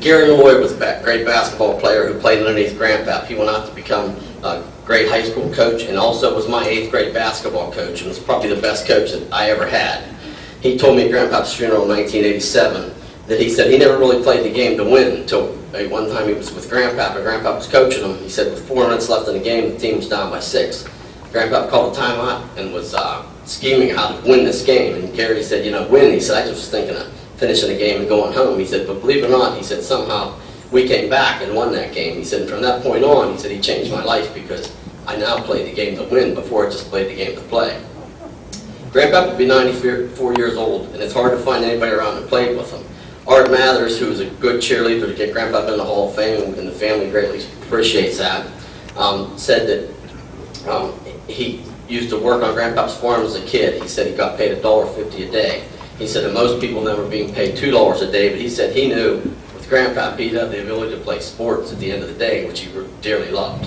Gary Lloyd was a great basketball player who played underneath Grandpap. He went on to become a great high school coach and also was my 8th grade basketball coach and was probably the best coach that I ever had. He told me at Grandpap's funeral in 1987 that he said he never really played the game to win until one time he was with Grandpap and Grandpap was coaching him. He said with 4 minutes left in the game, the team was down by 6. Grandpap called a timeout and was scheming how to win this game. And Gary said, you know, win. He said, I just was thinking of finishing the game and going home. He said, but believe it or not, he said, somehow we came back and won that game. He said, from that point on, he said, he changed my life because I now play the game to win before I just played the game to play. Grandpap would be 94 years old, and it's hard to find anybody around that played with him. Art Mathers, who was a good cheerleader to get Grandpap in the Hall of Fame, and the family greatly appreciates that, said that he used to work on Grandpap's farm as a kid. He said he got paid $1.50 a day. He said that most people now were being paid $2 a day, but he said he knew with Grandpap he'd have the ability to play sports at the end of the day, which he dearly loved.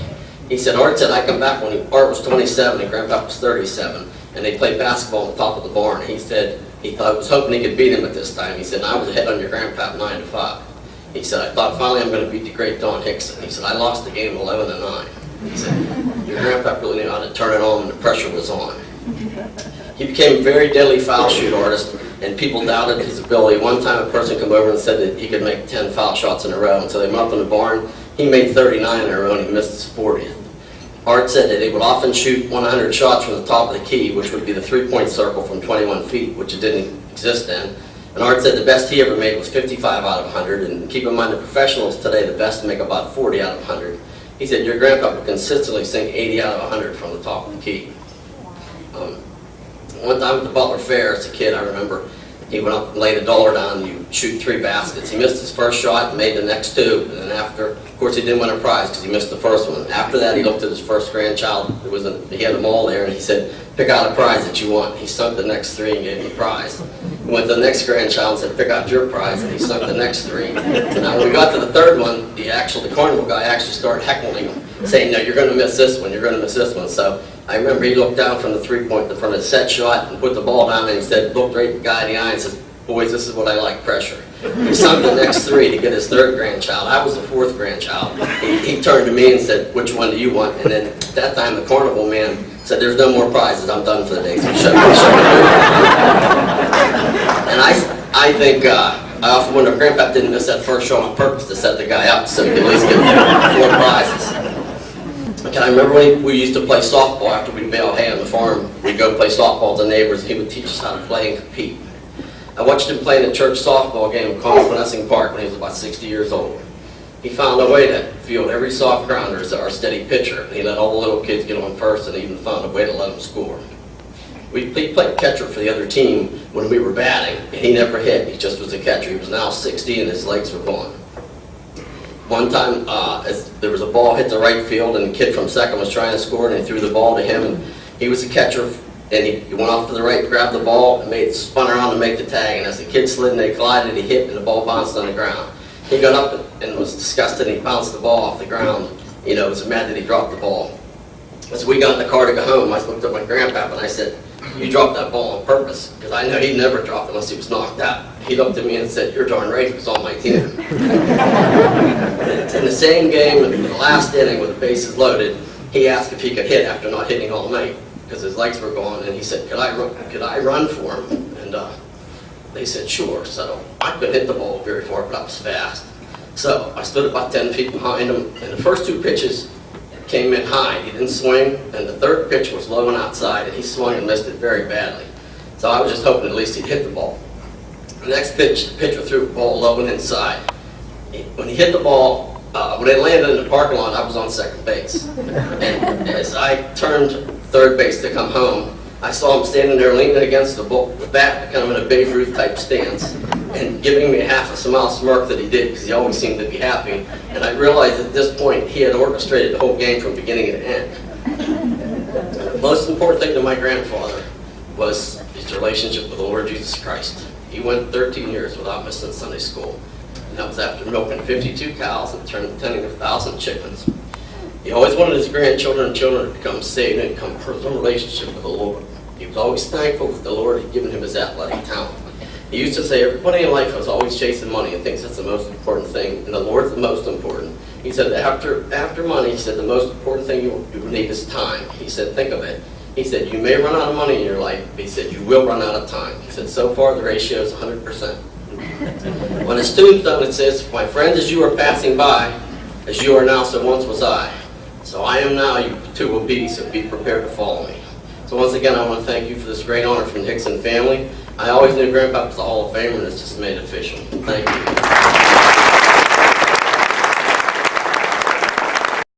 He said Art said I come back when Art was 27 and Grandpap was 37, and they played basketball on the top of the barn. He said he was hoping he could beat him at this time. He said, I was ahead on your Grandpap 9-5. He said, I thought finally I'm going to beat the great Don Hixon. He said, I lost the game 11-9. He said, your Grandpap really knew how to turn it on when the pressure was on. He became a very deadly foul shoot artist, and people doubted his ability. One time a person came over and said that he could make 10 foul shots in a row, and so they went up in the barn. He made 39 in a row, and he missed his 40th. Art said that he would often shoot 100 shots from the top of the key, which would be the three-point circle from 21 feet, which it didn't exist then. And Art said the best he ever made was 55 out of 100, and keep in mind the professionals today, the best make about 40 out of 100. He said your Grandpa would consistently sing 80 out of 100 from the top of the key. One time at the Butler Fair as a kid, I remember, he went up and laid $1 down and you shoot 3 baskets. He missed his first shot and made the next 2, and then after, of course he didn't win a prize because he missed the first one. After that he looked at his first grandchild, he had them all there, and he said, pick out a prize that you want. He sunk the next 3 and gave him the prize. He went to the next grandchild and said, pick out your prize, and he sunk the next 3. Now when we got to the 3rd one, the carnival guy actually started heckling him, saying, no, you're going to miss this one, you're going to miss this one. So I remember he looked down from the 3-point, from the set shot, and put the ball down, and he said, looked right the guy in the eye and said, boys, this is what I like, pressure. He sunk the next 3 to get his 3rd grandchild. I was the 4th grandchild. He turned to me and said, which one do you want? And then at that time, the carnival man said, there's no more prizes, I'm done for the day. So he shut me And I think, I often wonder if Grandpa didn't miss that first shot on purpose to set the guy up so he could at least get 4 prizes. Can I remember when we used to play softball after we'd bale hay on the farm? We'd go play softball with the neighbors, and he would teach us how to play and compete. I watched him play in a church softball game in Convalescing Park when he was about 60 years old. He found a way to field every soft grounder as our steady pitcher. He let all the little kids get on first and even found a way to let them score. He played catcher for the other team when we were batting, and he never hit. He just was a catcher. He was now 60 and his legs were gone. One time, there was a ball hit the right field, and the kid from second was trying to score, and he threw the ball to him, and he was a catcher, and he went off to the right, grabbed the ball, and spun around to make the tag, and as the kid slid and they collided, he hit, and the ball bounced on the ground. He got up and was disgusted, and he bounced the ball off the ground. You know, was mad that he dropped the ball. As we got in the car to go home, I looked at my grandpa, and I said, you dropped that ball on purpose, because I know he'd never drop it unless he was knocked out. He looked at me and said, you're darn right, he was on my team. In the same game, in the last inning with the bases loaded, he asked if he could hit after not hitting all night, because his legs were gone, and he said, could I run for him? And they said, sure. So I couldn't hit the ball very far, but I was fast. So I stood about 10 feet behind him, and the first 2 pitches came in high. He didn't swing, and the 3rd pitch was low and outside, and he swung and missed it very badly. So I was just hoping at least he'd hit the ball. The next pitch, the pitcher threw the ball low and inside. When he hit the ball, when it landed in the parking lot, I was on second base. And as I turned 3rd base to come home, I saw him standing there leaning against the bat, kind of in a Babe Ruth type stance, and giving me a half a smile smirk that he did, because he always seemed to be happy. And I realized at this point he had orchestrated the whole game from beginning to end. The most important thing to my grandfather was his relationship with the Lord Jesus Christ. He went 13 years without missing Sunday school. And that was after milking 52 cows and tending 1,000 chickens. He always wanted his grandchildren and children to become saved and become a personal relationship with the Lord. He was always thankful that the Lord had given him his athletic talent. He used to say everybody in life is always chasing money and thinks that's the most important thing, and the Lord's the most important. He said after money, he said the most important thing you need is time. He said, think of it. He said, you may run out of money in your life, but he said, you will run out of time. He said, so far the ratio is 100%. On his tombstone it says, my friends, as you are passing by, as you are now, so once was I. So I am now, you too will be, so be prepared to follow me. So once again, I want to thank you for this great honor from the Hixon family. I always knew Grandpa was the Hall of Famer, and it's just made it official. Thank you.